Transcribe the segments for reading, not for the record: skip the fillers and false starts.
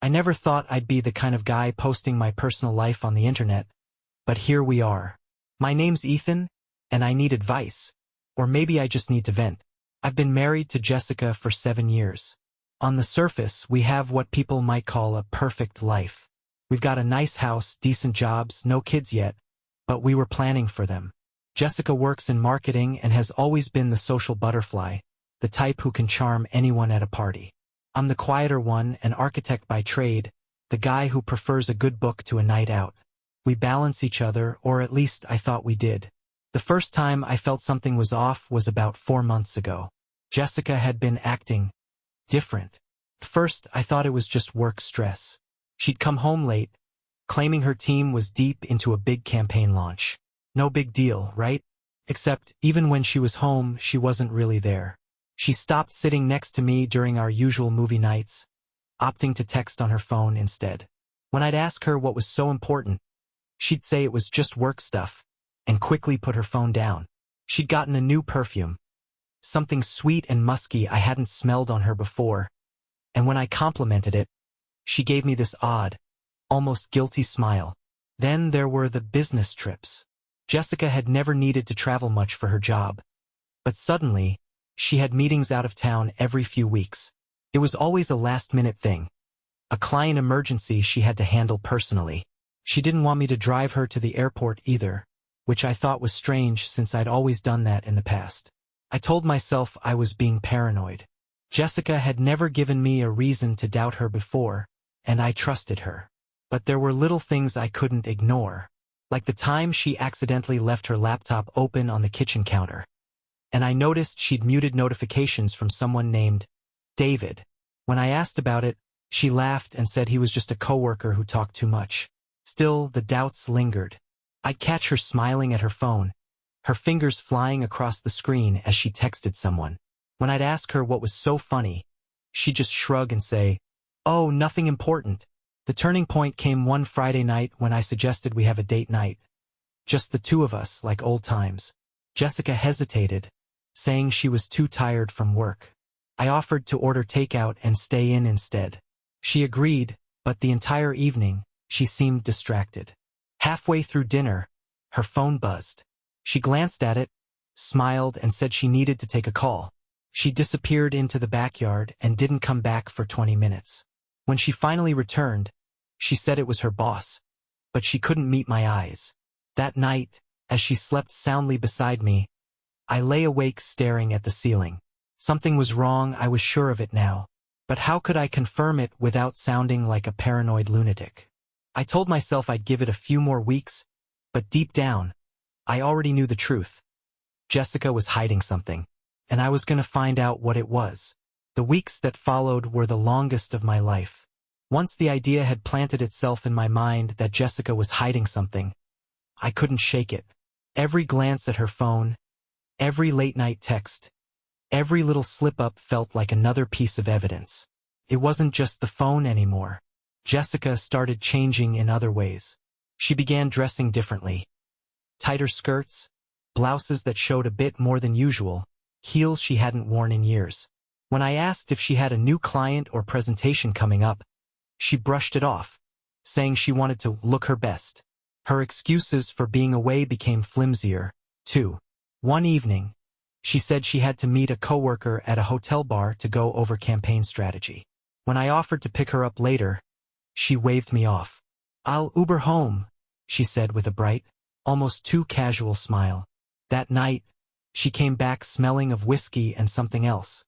never thought I'd be the kind of guy posting my personal life on the internet, but here we are. My name's Ethan, and I need advice. Or maybe I just need to vent. I've been married to Jessica for 7 years. On the surface, we have what people might call a perfect life. We've got a nice house, decent jobs, no kids yet, but we were planning for them. Jessica works in marketing and has always been the social butterfly, the type who can charm anyone at a party. I'm the quieter one, an architect by trade, the guy who prefers a good book to a night out. We balance each other, or at least I thought we did. The first time I felt something was off was about 4 months ago. Jessica had been acting different. At first, I thought it was just work stress. She'd come home late, claiming her team was deep into a big campaign launch. No big deal, right? Except, even when she was home, she wasn't really there. She stopped sitting next to me during our usual movie nights, opting to text on her phone instead. When I'd ask her what was so important, she'd say it was just work stuff, and quickly put her phone down. She'd gotten a new perfume, something sweet and musky I hadn't smelled on her before, and when I complimented it, she gave me this odd, almost guilty smile. Then there were the business trips. Jessica had never needed to travel much for her job, but suddenly, she had meetings out of town every few weeks. It was always a last-minute thing, a client emergency she had to handle personally. She didn't want me to drive her to the airport either, which I thought was strange since I'd always done that in the past. I told myself I was being paranoid. Jessica had never given me a reason to doubt her before, and I trusted her. But there were little things I couldn't ignore, like the time she accidentally left her laptop open on the kitchen counter, and I noticed she'd muted notifications from someone named David. When I asked about it, she laughed and said he was just a coworker who talked too much. Still, the doubts lingered. I'd catch her smiling at her phone, her fingers flying across the screen as she texted someone. When I'd ask her what was so funny, she'd just shrug and say, "Oh, nothing important." The turning point came one Friday night when I suggested we have a date night. Just the two of us, like old times. Jessica hesitated, saying she was too tired from work. I offered to order takeout and stay in instead. She agreed, but the entire evening, she seemed distracted. Halfway through dinner, her phone buzzed. She glanced at it, smiled, and said she needed to take a call. She disappeared into the backyard and didn't come back for 20 minutes. When she finally returned, she said it was her boss, but she couldn't meet my eyes. That night, as she slept soundly beside me, I lay awake staring at the ceiling. Something was wrong, I was sure of it now. But how could I confirm it without sounding like a paranoid lunatic? I told myself I'd give it a few more weeks, but deep down, I already knew the truth. Jessica was hiding something, and I was going to find out what it was. The weeks that followed were the longest of my life. Once the idea had planted itself in my mind that Jessica was hiding something, I couldn't shake it. Every glance at her phone, every late-night text, every little slip-up felt like another piece of evidence. It wasn't just the phone anymore. Jessica started changing in other ways. She began dressing differently. Tighter skirts, blouses that showed a bit more than usual, heels she hadn't worn in years. When I asked if she had a new client or presentation coming up, she brushed it off, saying she wanted to look her best. Her excuses for being away became flimsier, too. One evening, she said she had to meet a coworker at a hotel bar to go over campaign strategy. When I offered to pick her up later, she waved me off. "I'll Uber home," she said with a bright, almost too casual smile. That night, she came back smelling of whiskey and something else.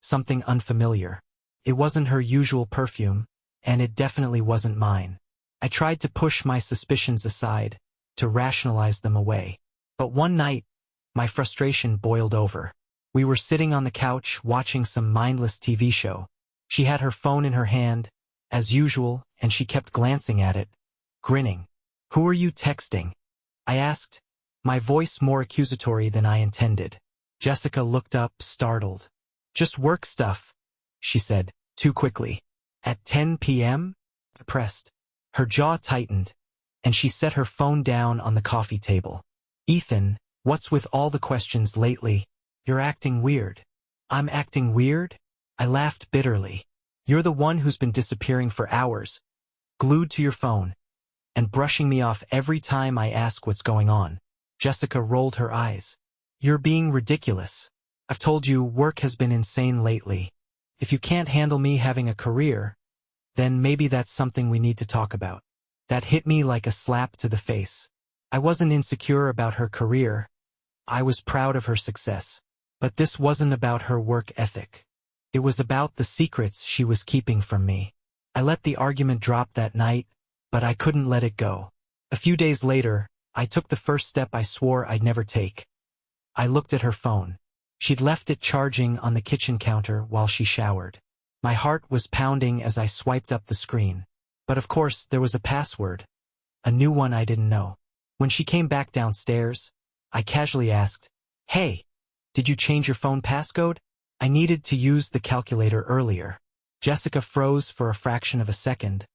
Something unfamiliar. It wasn't her usual perfume, and it definitely wasn't mine. I tried to push my suspicions aside, to rationalize them away. But one night, my frustration boiled over. We were sitting on the couch watching some mindless TV show. She had her phone in her hand, as usual, and she kept glancing at it, grinning. "Who are you texting?" I asked, my voice more accusatory than I intended. Jessica looked up, startled. "Just work stuff," she said, too quickly. "At 10 p.m.? I pressed. Her jaw tightened, and she set her phone down on the coffee table. "Ethan, what's with all the questions lately? You're acting weird." "I'm acting weird?" I laughed bitterly. You're the one who's been disappearing for hours, glued to your phone, and brushing me off every time I ask what's going on. Jessica rolled her eyes. You're being ridiculous. I've told you work has been insane lately. If you can't handle me having a career, then maybe that's something we need to talk about. That hit me like a slap to the face. I wasn't insecure about her career. I was proud of her success. But this wasn't about her work ethic. It was about the secrets she was keeping from me. I let the argument drop that night, but I couldn't let it go. A few days later, I took the first step I swore I'd never take. I looked at her phone. She'd left it charging on the kitchen counter while she showered. My heart was pounding as I swiped up the screen. But of course, there was a password. A new one I didn't know. When she came back downstairs, I casually asked, "Hey, did you change your phone passcode? I needed to use the calculator earlier." Jessica froze for a fraction of a second,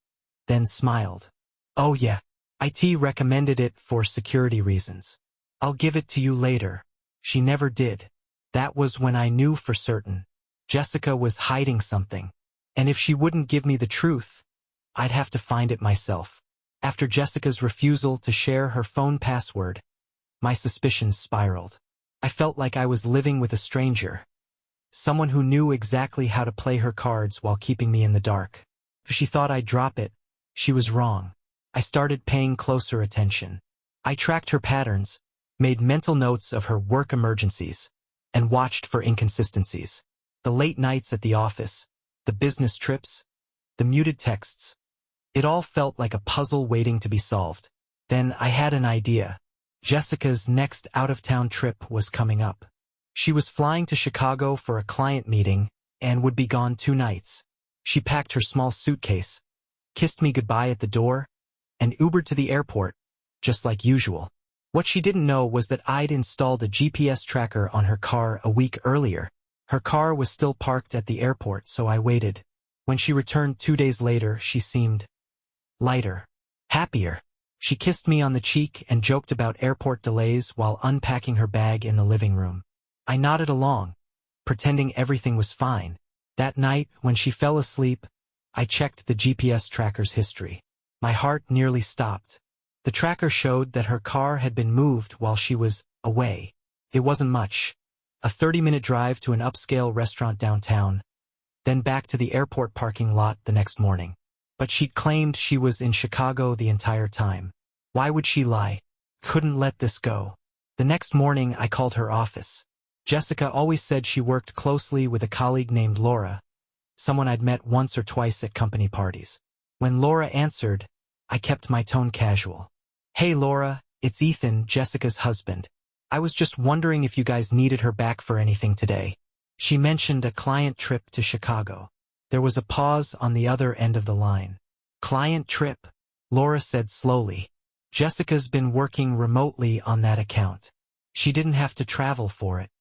then smiled. "Oh yeah, IT recommended it for security reasons. I'll give it to you later." She never did. That was when I knew for certain. Jessica was hiding something. And if she wouldn't give me the truth, I'd have to find it myself. After Jessica's refusal to share her phone password, my suspicions spiraled. I felt like I was living with a stranger. Someone who knew exactly how to play her cards while keeping me in the dark. If she thought I'd drop it, she was wrong. I started paying closer attention. I tracked her patterns, made mental notes of her work emergencies, and watched for inconsistencies. The late nights at the office, the business trips, the muted texts. It all felt like a puzzle waiting to be solved. Then I had an idea. Jessica's next out-of-town trip was coming up. She was flying to Chicago for a client meeting and would be gone 2 nights. She packed her small suitcase, kissed me goodbye at the door, and Ubered to the airport, just like usual. What she didn't know was that I'd installed a GPS tracker on her car a week earlier. Her car was still parked at the airport, so I waited. When she returned 2 days later, she seemed lighter, happier. She kissed me on the cheek and joked about airport delays while unpacking her bag in the living room. I nodded along, pretending everything was fine. That night, when she fell asleep, I checked the GPS tracker's history. My heart nearly stopped. The tracker showed that her car had been moved while she was away. It wasn't much. A 30-minute drive to an upscale restaurant downtown, then back to the airport parking lot the next morning. But she'd claimed she was in Chicago the entire time. Why would she lie? Couldn't let this go. The next morning, I called her office. Jessica always said she worked closely with a colleague named Laura, someone I'd met once or twice at company parties. When Laura answered, I kept my tone casual. "Hey Laura, it's Ethan, Jessica's husband. I was just wondering if you guys needed her back for anything today." She mentioned a client trip to Chicago. There was a pause on the other end of the line. "Client trip?" Laura said slowly. "Jessica's been working remotely on that account. She didn't have to travel for it."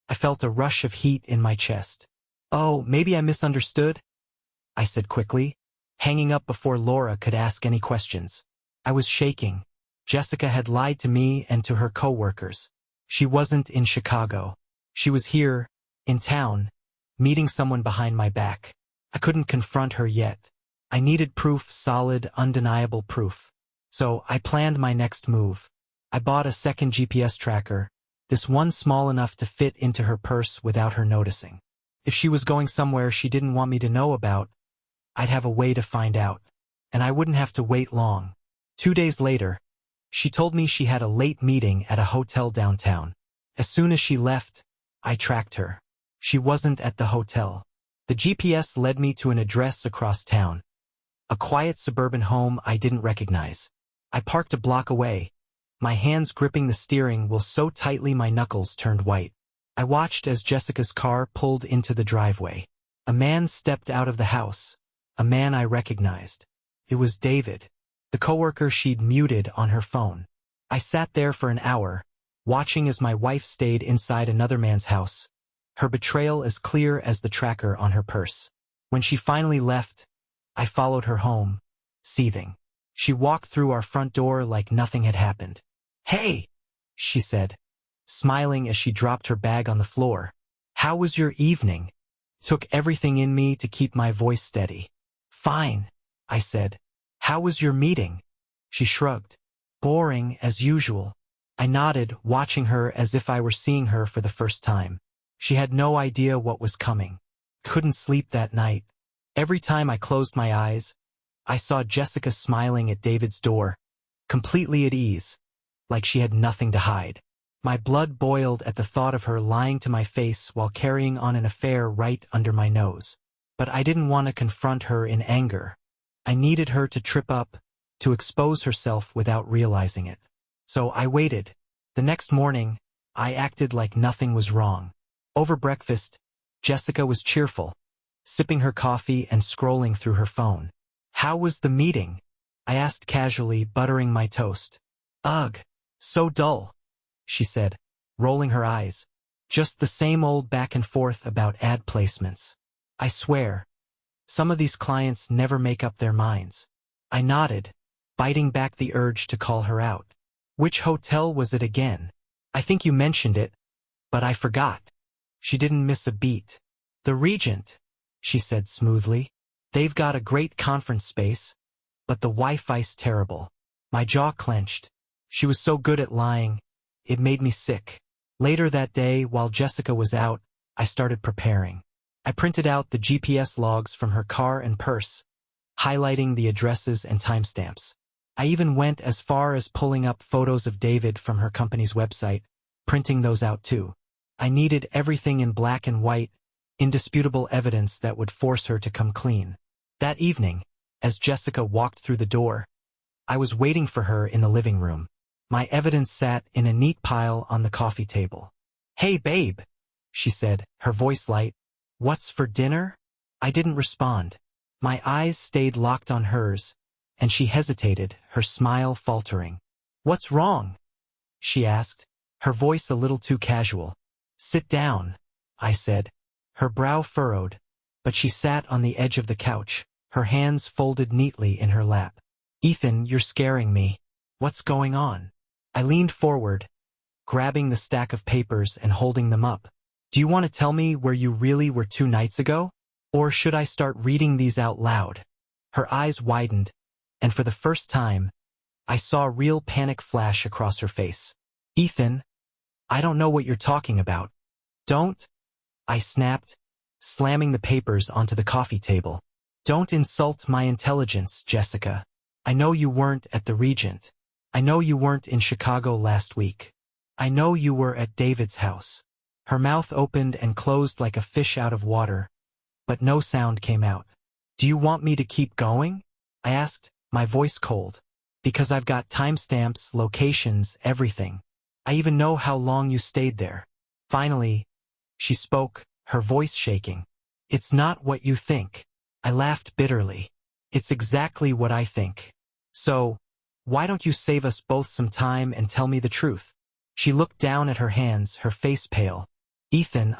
I felt a rush of heat in my chest. "Oh, maybe I misunderstood," I said quickly, hanging up before Laura could ask any questions. I was shaking. Jessica had lied to me and to her coworkers. She wasn't in Chicago. She was here, in town, meeting someone behind my back. I couldn't confront her yet. I needed proof, solid, undeniable proof. So I planned my next move. I bought a second GPS tracker, this one small enough to fit into her purse without her noticing. If she was going somewhere she didn't want me to know about, I'd have a way to find out. And I wouldn't have to wait long. 2 days later, she told me she had a late meeting at a hotel downtown. As soon as she left, I tracked her. She wasn't at the hotel. The GPS led me to an address across town. A quiet suburban home I didn't recognize. I parked a block away, my hands gripping the steering wheel so tightly my knuckles turned white. I watched as Jessica's car pulled into the driveway. A man stepped out of the house. A man I recognized. It was David, the coworker she'd muted on her phone. I sat there for an hour, watching as my wife stayed inside another man's house, her betrayal as clear as the tracker on her purse. When she finally left, I followed her home, seething. She walked through our front door like nothing had happened. "Hey," she said, smiling as she dropped her bag on the floor. "How was your evening?" Took everything in me to keep my voice steady. Fine, I said. How was your meeting? She shrugged. Boring, as usual. I nodded, watching her as if I were seeing her for the first time. She had no idea what was coming. Couldn't sleep that night. Every time I closed my eyes, I saw Jessica smiling at David's door, completely at ease, like she had nothing to hide. My blood boiled at the thought of her lying to my face while carrying on an affair right under my nose. But I didn't want to confront her in anger. I needed her to trip up, to expose herself without realizing it. So I waited. The next morning, I acted like nothing was wrong. Over breakfast, Jessica was cheerful, sipping her coffee and scrolling through her phone. How was the meeting? I asked casually, buttering my toast. Ugh, so dull, she said, rolling her eyes. Just the same old back and forth about ad placements. I swear, some of these clients never make up their minds. I nodded, biting back the urge to call her out. Which hotel was it again? I think you mentioned it, but I forgot. She didn't miss a beat. The Regent, she said smoothly. They've got a great conference space, but the Wi-Fi's terrible. My jaw clenched. She was so good at lying, it made me sick. Later that day, while Jessica was out, I started preparing. I printed out the GPS logs from her car and purse, highlighting the addresses and timestamps. I even went as far as pulling up photos of David from her company's website, printing those out too. I needed everything in black and white, indisputable evidence that would force her to come clean. That evening, as Jessica walked through the door, I was waiting for her in the living room. My evidence sat in a neat pile on the coffee table. Hey babe, she said, her voice light. What's for dinner? I didn't respond. My eyes stayed locked on hers, and she hesitated, her smile faltering. What's wrong? She asked, her voice a little too casual. Sit down, I said. Her brow furrowed, but she sat on the edge of the couch, her hands folded neatly in her lap. Ethan, you're scaring me. What's going on? I leaned forward, grabbing the stack of papers and holding them up. Do you want to tell me where you really were 2 nights ago? Or should I start reading these out loud? Her eyes widened, and for the first time, I saw a real panic flash across her face. Ethan, I don't know what you're talking about. Don't, I snapped, slamming the papers onto the coffee table. Don't insult my intelligence, Jessica. I know you weren't at the Regent. I know you weren't in Chicago last week. I know you were at David's house. Her mouth opened and closed like a fish out of water, but no sound came out. Do you want me to keep going? I asked, my voice cold. Because I've got timestamps, locations, everything. I even know how long you stayed there. Finally, she spoke, her voice shaking. It's not what you think. I laughed bitterly. It's exactly what I think. So, why don't you save us both some time and tell me the truth? She looked down at her hands, her face pale. Ethan,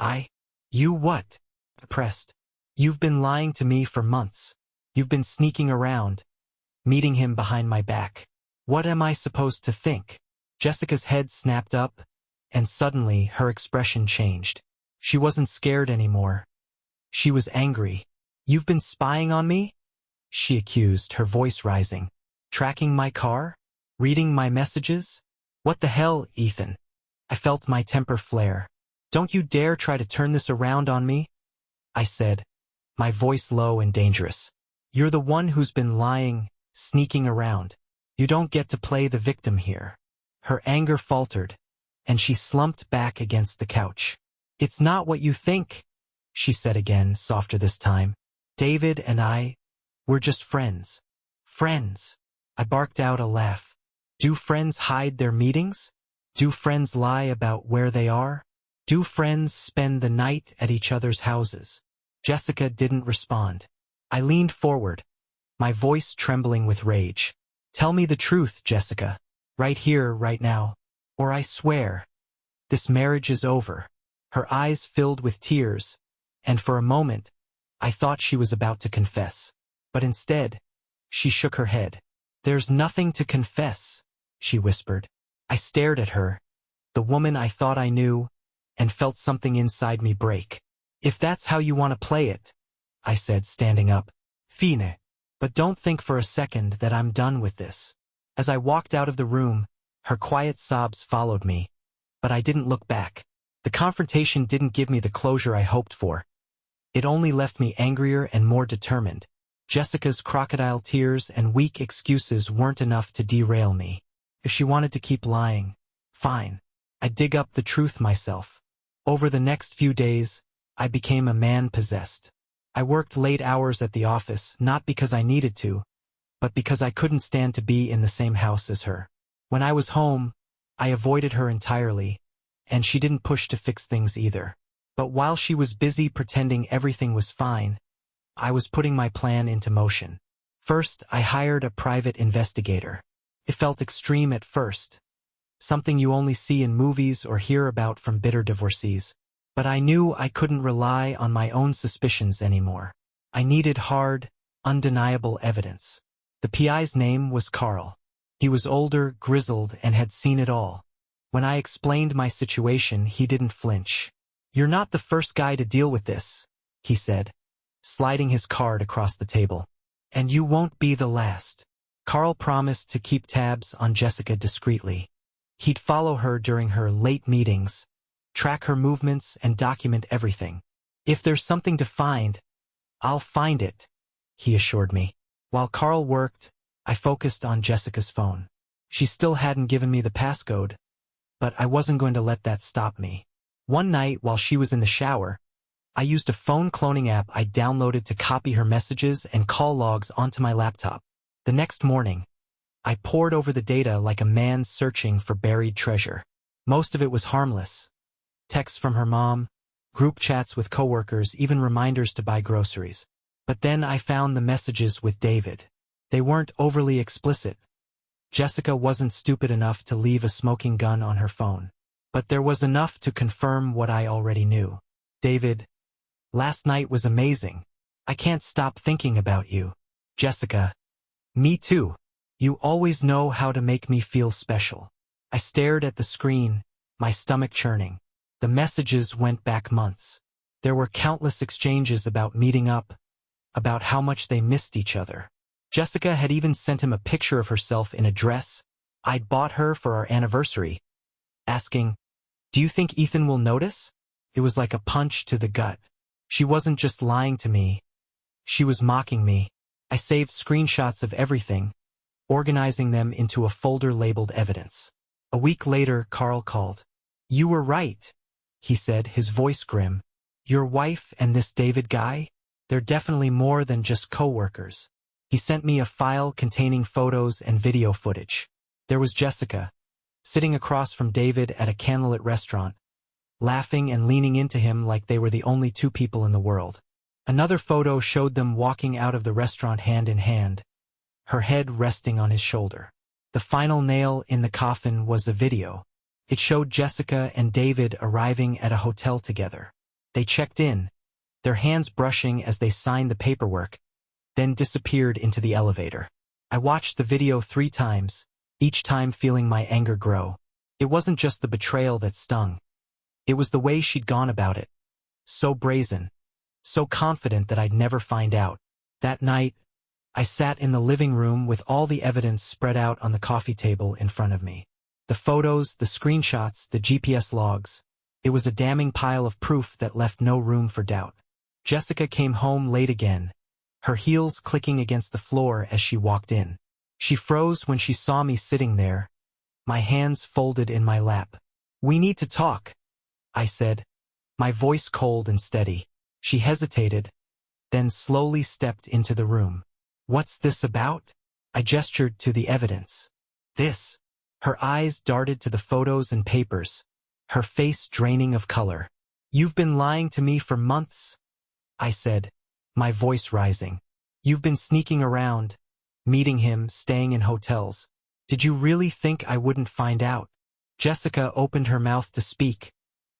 You what? Pressed. You've been lying to me for months. You've been sneaking around, meeting him behind my back. What am I supposed to think? Jessica's head snapped up, and suddenly her expression changed. She wasn't scared anymore. She was angry. You've been spying on me? She accused, her voice rising. Tracking my car? Reading my messages? What the hell, Ethan? I felt my temper flare. Don't you dare try to turn this around on me, I said, my voice low and dangerous. You're the one who's been lying, sneaking around. You don't get to play the victim here. Her anger faltered, and she slumped back against the couch. It's not what you think, she said again, softer this time. David and we're just friends. Friends. I barked out a laugh. Do friends hide their meetings? Do friends lie about where they are? Do friends spend the night at each other's houses? Jessica didn't respond. I leaned forward, my voice trembling with rage. Tell me the truth, Jessica. Right here, right now. Or I swear, this marriage is over. Her eyes filled with tears, and for a moment, I thought she was about to confess. But instead, she shook her head. There's nothing to confess, she whispered. I stared at her, the woman I thought I knew, and felt something inside me break. If that's how you want to play it, I said, standing up. Fine. But don't think for a second that I'm done with this. As I walked out of the room, her quiet sobs followed me, but I didn't look back. The confrontation didn't give me the closure I hoped for. It only left me angrier and more determined. Jessica's crocodile tears and weak excuses weren't enough to derail me. If she wanted to keep lying, fine. I'd dig up the truth myself. Over the next few days, I became a man possessed. I worked late hours at the office, not because I needed to, but because I couldn't stand to be in the same house as her. When I was home, I avoided her entirely, and she didn't push to fix things either. But while she was busy pretending everything was fine, I was putting my plan into motion. First, I hired a private investigator. It felt extreme at first, something you only see in movies or hear about from bitter divorcees. But I knew I couldn't rely on my own suspicions anymore. I needed hard, undeniable evidence. The PI's name was Carl. He was older, grizzled, and had seen it all. When I explained my situation, he didn't flinch. "You're not the first guy to deal with this," he said, sliding his card across the table. "And you won't be the last." Carl promised to keep tabs on Jessica discreetly. He'd follow her during her late meetings, track her movements, and document everything. "If there's something to find, I'll find it," he assured me. While Carl worked, I focused on Jessica's phone. She still hadn't given me the passcode, but I wasn't going to let that stop me. One night, while she was in the shower, I used a phone cloning app I downloaded to copy her messages and call logs onto my laptop. The next morning, I pored over the data like a man searching for buried treasure. Most of it was harmless. Texts from her mom, group chats with coworkers, even reminders to buy groceries. But then I found the messages with David. They weren't overly explicit. Jessica wasn't stupid enough to leave a smoking gun on her phone. But there was enough to confirm what I already knew. "David, last night was amazing. I can't stop thinking about you." "Jessica, me too. You always know how to make me feel special." I stared at the screen, my stomach churning. The messages went back months. There were countless exchanges about meeting up, about how much they missed each other. Jessica had even sent him a picture of herself in a dress I'd bought her for our anniversary, asking, "Do you think Ethan will notice?" It was like a punch to the gut. She wasn't just lying to me. She was mocking me. I saved screenshots of everything, organizing them into a folder labeled evidence. A week later, Carl called. "You were right," he said, his voice grim. "Your wife and this David guy? They're definitely more than just co-workers." He sent me a file containing photos and video footage. There was Jessica, sitting across from David at a candlelit restaurant, laughing and leaning into him like they were the only two people in the world. Another photo showed them walking out of the restaurant hand in hand, her head resting on his shoulder. The final nail in the coffin was a video. It showed Jessica and David arriving at a hotel together. They checked in, their hands brushing as they signed the paperwork, then disappeared into the elevator. I watched the video 3 times, each time feeling my anger grow. It wasn't just the betrayal that stung. It was the way she'd gone about it. So brazen, so confident that I'd never find out. That night, I sat in the living room with all the evidence spread out on the coffee table in front of me. The photos, the screenshots, the GPS logs. It was a damning pile of proof that left no room for doubt. Jessica came home late again, her heels clicking against the floor as she walked in. She froze when she saw me sitting there, my hands folded in my lap. "We need to talk," I said, my voice cold and steady. She hesitated, then slowly stepped into the room. "What's this about?" I gestured to the evidence. "This." Her eyes darted to the photos and papers, her face draining of color. "You've been lying to me for months," I said, my voice rising. "You've been sneaking around, meeting him, staying in hotels. Did you really think I wouldn't find out?" Jessica opened her mouth to speak,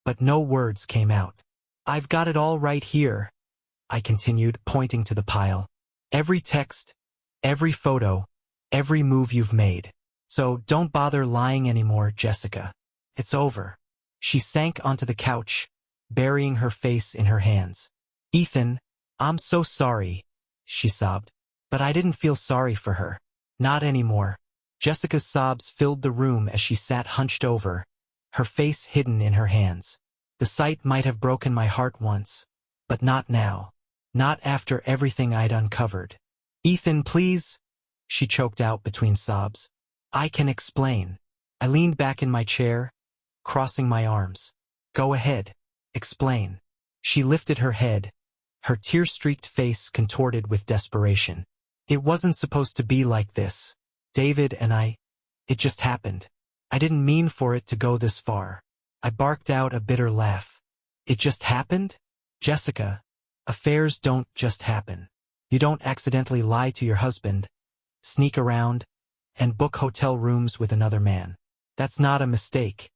but no words came out. "I've got it all right here," I continued, pointing to the pile. "Every text, every photo, every move you've made. So don't bother lying anymore, Jessica. It's over." She sank onto the couch, burying her face in her hands. "Ethan, I'm so sorry," she sobbed. But I didn't feel sorry for her. Not anymore. Jessica's sobs filled the room as she sat hunched over, her face hidden in her hands. The sight might have broken my heart once, but not now. Not after everything I'd uncovered. "Ethan, please," she choked out between sobs. "I can explain." I leaned back in my chair, crossing my arms. "Go ahead. Explain." She lifted her head, her tear-streaked face contorted with desperation. "It wasn't supposed to be like this. David and it just happened. I didn't mean for it to go this far." I barked out a bitter laugh. "It just happened? Jessica, affairs don't just happen. You don't accidentally lie to your husband, sneak around, and book hotel rooms with another man. That's not a mistake.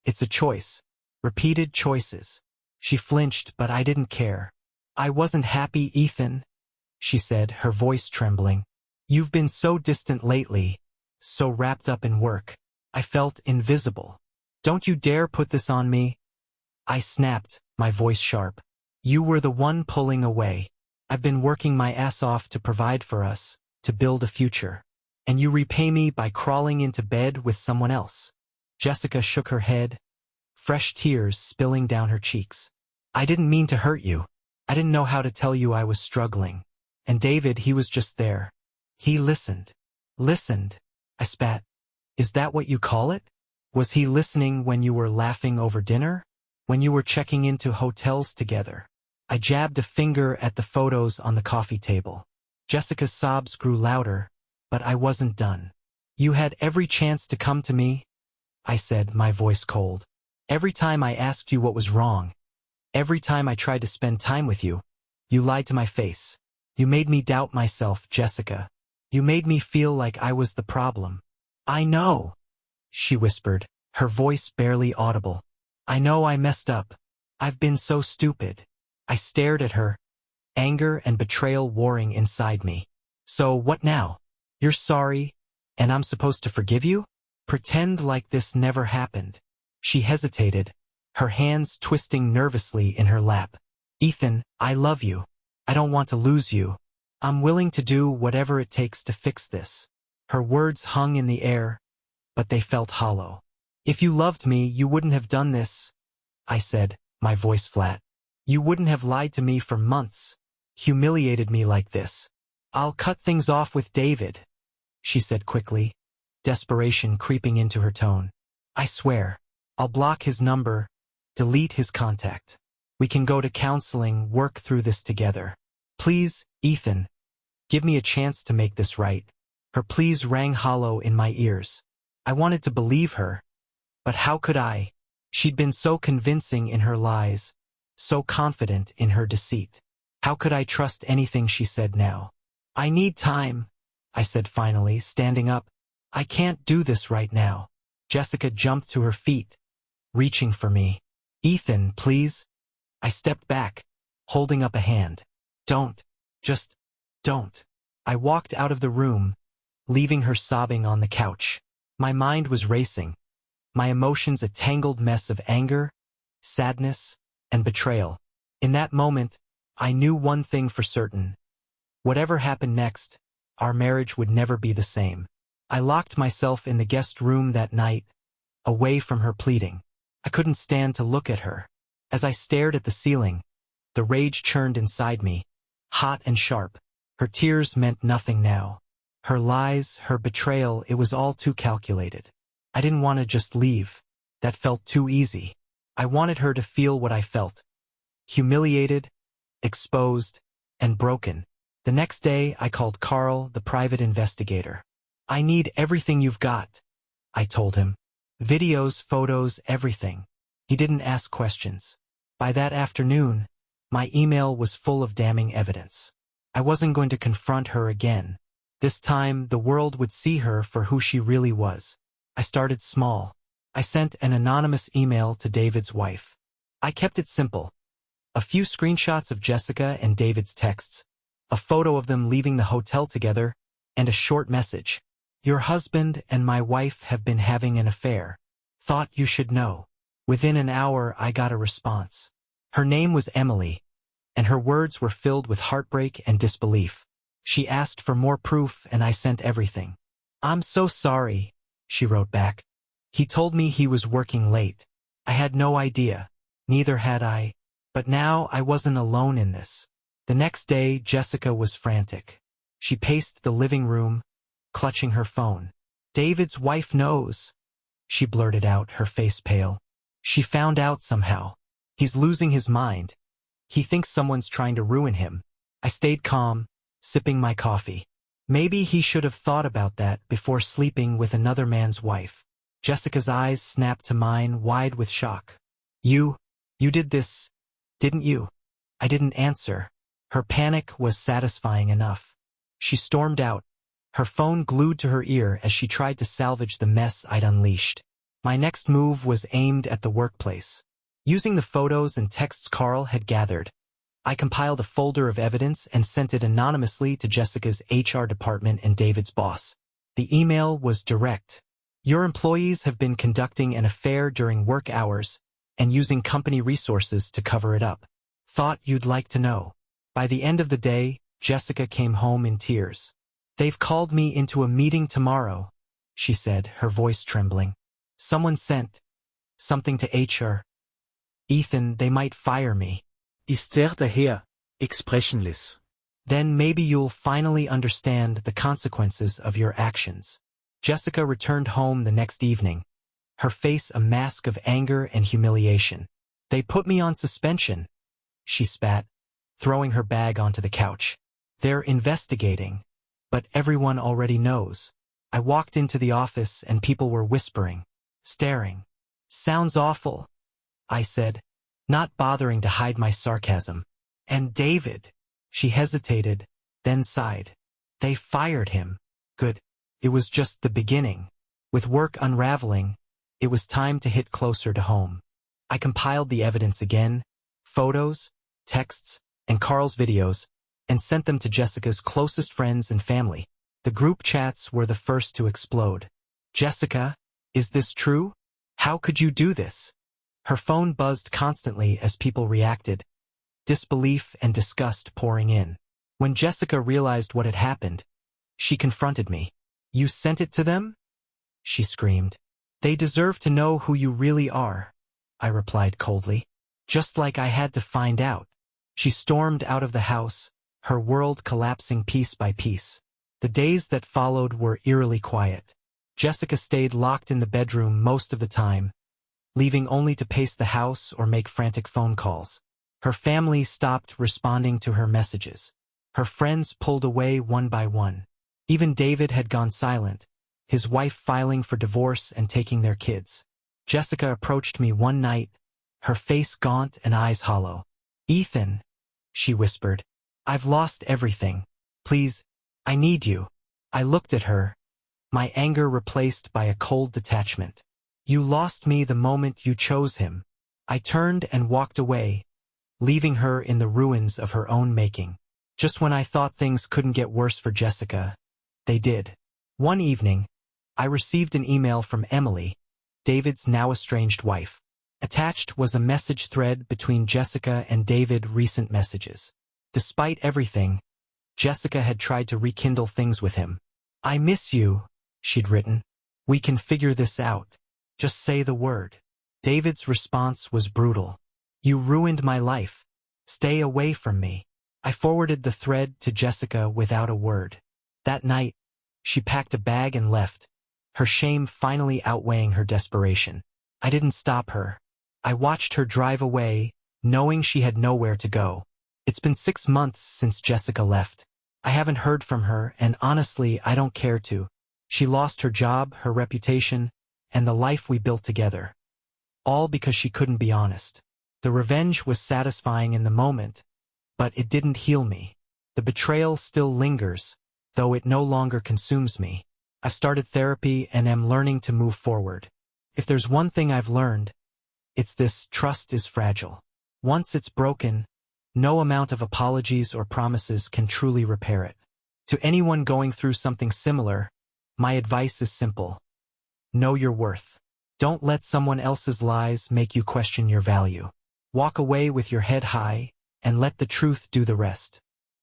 It's a choice. Repeated choices." She flinched, but I didn't care. "I wasn't happy, Ethan," she said, her voice trembling. "You've been so distant lately, so wrapped up in work. I felt invisible. Don't you dare put this on me." I snapped, my voice sharp. "You were the one pulling away. I've been working my ass off to provide for us, to build a future. And you repay me by crawling into bed with someone else." Jessica shook her head, fresh tears spilling down her cheeks. "I didn't mean to hurt you. I didn't know how to tell you I was struggling. And David, he was just there. He listened." "Listened?" I spat. "Is that what you call it? Was he listening when you were laughing over dinner? When you were checking into hotels together?" I jabbed a finger at the photos on the coffee table. Jessica's sobs grew louder, but I wasn't done. "You had every chance to come to me," I said, my voice cold. "Every time I asked you what was wrong, every time I tried to spend time with you, you lied to my face. You made me doubt myself, Jessica. You made me feel like I was the problem." "I know," she whispered, her voice barely audible. "I know I messed up. I've been so stupid." I stared at her, anger and betrayal warring inside me. "So what now? You're sorry, and I'm supposed to forgive you? Pretend like this never happened." She hesitated, her hands twisting nervously in her lap. "Ethan, I love you. I don't want to lose you. I'm willing to do whatever it takes to fix this." Her words hung in the air, but they felt hollow. "If you loved me, you wouldn't have done this," I said, my voice flat. "You wouldn't have lied to me for months, humiliated me like this." "I'll cut things off with David," she said quickly, desperation creeping into her tone. "I swear. I'll block his number, delete his contact. We can go to counseling, work through this together. Please, Ethan, give me a chance to make this right." Her pleas rang hollow in my ears. I wanted to believe her, but how could I? She'd been so convincing in her lies, so confident in her deceit. How could I trust anything she said now? "I need time," I said finally, standing up. "I can't do this right now." Jessica jumped to her feet, reaching for me. "Ethan, please." I stepped back, holding up a hand. "Don't. Just don't." I walked out of the room, leaving her sobbing on the couch. My mind was racing, my emotions a tangled mess of anger, sadness, and betrayal. In that moment, I knew one thing for certain. Whatever happened next, our marriage would never be the same. I locked myself in the guest room that night, away from her pleading. I couldn't stand to look at her. As I stared at the ceiling, the rage churned inside me, hot and sharp. Her tears meant nothing now. Her lies, her betrayal, it was all too calculated. I didn't want to just leave. That felt too easy. I wanted her to feel what I felt. Humiliated, exposed, and broken. The next day, I called Carl, the private investigator. "I need everything you've got," I told him. "Videos, photos, everything." He didn't ask questions. By that afternoon, my email was full of damning evidence. I wasn't going to confront her again. This time, the world would see her for who she really was. I started small. I sent an anonymous email to David's wife. I kept it simple. A few screenshots of Jessica and David's texts, a photo of them leaving the hotel together, and a short message. "Your husband and my wife have been having an affair. Thought you should know." Within an hour, I got a response. Her name was Emily, and her words were filled with heartbreak and disbelief. She asked for more proof and I sent everything. "I'm so sorry," she wrote back. "He told me he was working late. I had no idea. Neither had I. But now I wasn't alone in this." The next day, Jessica was frantic. She paced the living room, clutching her phone. "David's wife knows," she blurted out, her face pale. "She found out somehow. He's losing his mind. He thinks someone's trying to ruin him." I stayed calm, sipping my coffee. Maybe he should have thought about that before sleeping with another man's wife. Jessica's eyes snapped to mine, wide with shock. You did this, didn't you?" I didn't answer. Her panic was satisfying enough. She stormed out, her phone glued to her ear as she tried to salvage the mess I'd unleashed. My next move was aimed at the workplace. Using the photos and texts Carl had gathered, I compiled a folder of evidence and sent it anonymously to Jessica's HR department and David's boss. The email was direct. "Your employees have been conducting an affair during work hours and using company resources to cover it up. Thought you'd like to know." By the end of the day, Jessica came home in tears. "They've called me into a meeting tomorrow," she said, her voice trembling. "Someone sent something to HR. Ethan, they might fire me." I stared her, expressionless. "Then maybe you'll finally understand the consequences of your actions." Jessica returned home the next evening, her face a mask of anger and humiliation. "They put me on suspension," she spat, throwing her bag onto the couch. "They're investigating, but everyone already knows." I walked into the office and people were whispering, staring. "Sounds awful," I said, not bothering to hide my sarcasm. "And David," she hesitated, then sighed. "They fired him." Good. It was just the beginning. With work unraveling, it was time to hit closer to home. I compiled the evidence again, photos, texts, and Carl's videos, and sent them to Jessica's closest friends and family. The group chats were the first to explode. "Jessica, is this true? How could you do this?" Her phone buzzed constantly as people reacted, disbelief and disgust pouring in. When Jessica realized what had happened, she confronted me. "You sent it to them?" she screamed. "They deserve to know who you really are," I replied coldly. "Just like I had to find out." She stormed out of the house, her world collapsing piece by piece. The days that followed were eerily quiet. Jessica stayed locked in the bedroom most of the time, leaving only to pace the house or make frantic phone calls. Her family stopped responding to her messages. Her friends pulled away one by one. Even David had gone silent, his wife filing for divorce and taking their kids. Jessica approached me one night, her face gaunt and eyes hollow. "Ethan," she whispered, "I've lost everything. Please, I need you." I looked at her, my anger replaced by a cold detachment. "You lost me the moment you chose him." I turned and walked away, leaving her in the ruins of her own making. Just when I thought things couldn't get worse for Jessica, they did. One evening, I received an email from Emily, David's now estranged wife. Attached was a message thread between Jessica and David, recent messages. Despite everything, Jessica had tried to rekindle things with him. "I miss you," she'd written. "We can figure this out. Just say the word." David's response was brutal. "You ruined my life. Stay away from me." I forwarded the thread to Jessica without a word. That night, she packed a bag and left, her shame finally outweighing her desperation. I didn't stop her. I watched her drive away, knowing she had nowhere to go. It's been 6 months since Jessica left. I haven't heard from her, and honestly, I don't care to. She lost her job, her reputation, and the life we built together. All because she couldn't be honest. The revenge was satisfying in the moment, but it didn't heal me. The betrayal still lingers, though it no longer consumes me. I've started therapy and am learning to move forward. If there's one thing I've learned, it's this: trust is fragile. Once it's broken, no amount of apologies or promises can truly repair it. To anyone going through something similar, my advice is simple. Know your worth. Don't let someone else's lies make you question your value. Walk away with your head high, and let the truth do the rest.